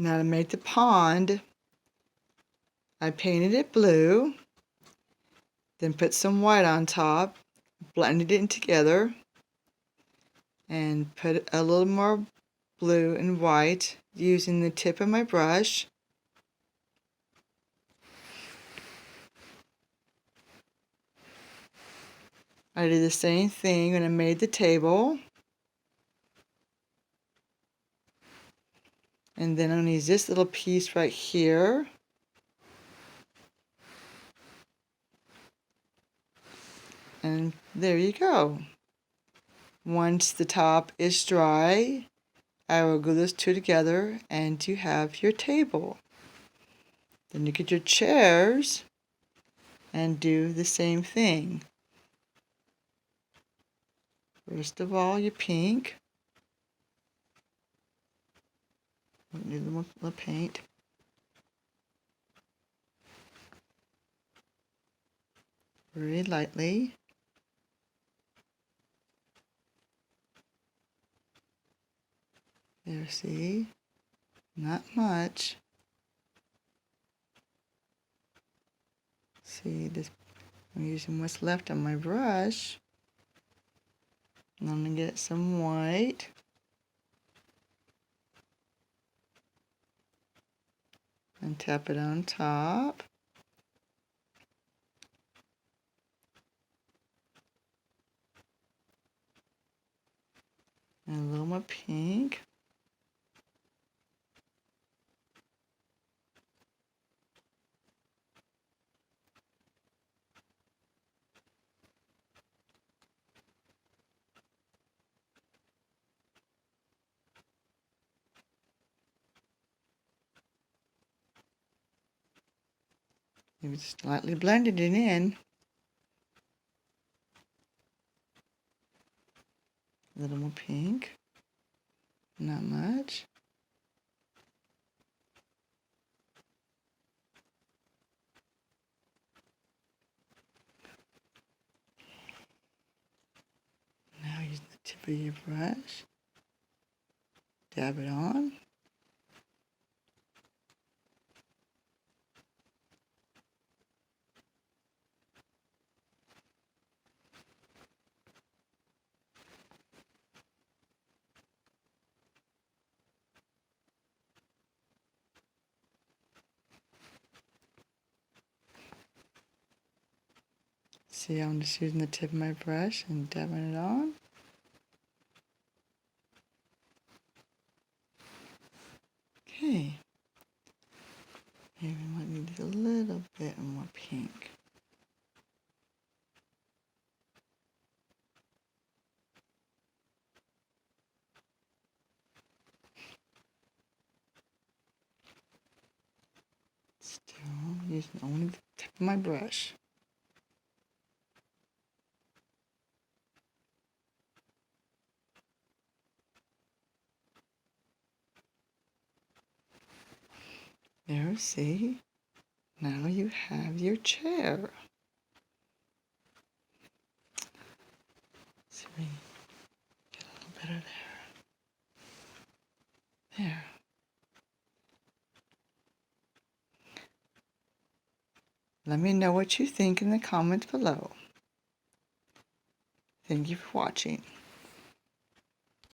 Now to make the pond, I painted it blue, then put some white on top, blended it together, and put a little more blue and white using the tip of my brush. I did the same thing when I made the table. And then I'm going to use this little piece right here. And there you go. Once the top is dry, I will glue those two together and you have your table. Then you get your chairs and do the same thing. First of all, your pink. Need a little paint. Very lightly. There, see? Not much. See, this, I'm using what's left on my brush. And I'm going to get some white. And tap it on top. And a little more pink. Maybe slightly blended it in. A little more pink. Not much. Now use the tip of your brush. Dab it on. See, I'm just using the tip of my brush and dabbing it on. Okay. Maybe we might need a little bit more pink. Still using only the tip of my brush. There, see? Now you have your chair. See, we get a little better there. There. Let me know what you think in the comments below. Thank you for watching.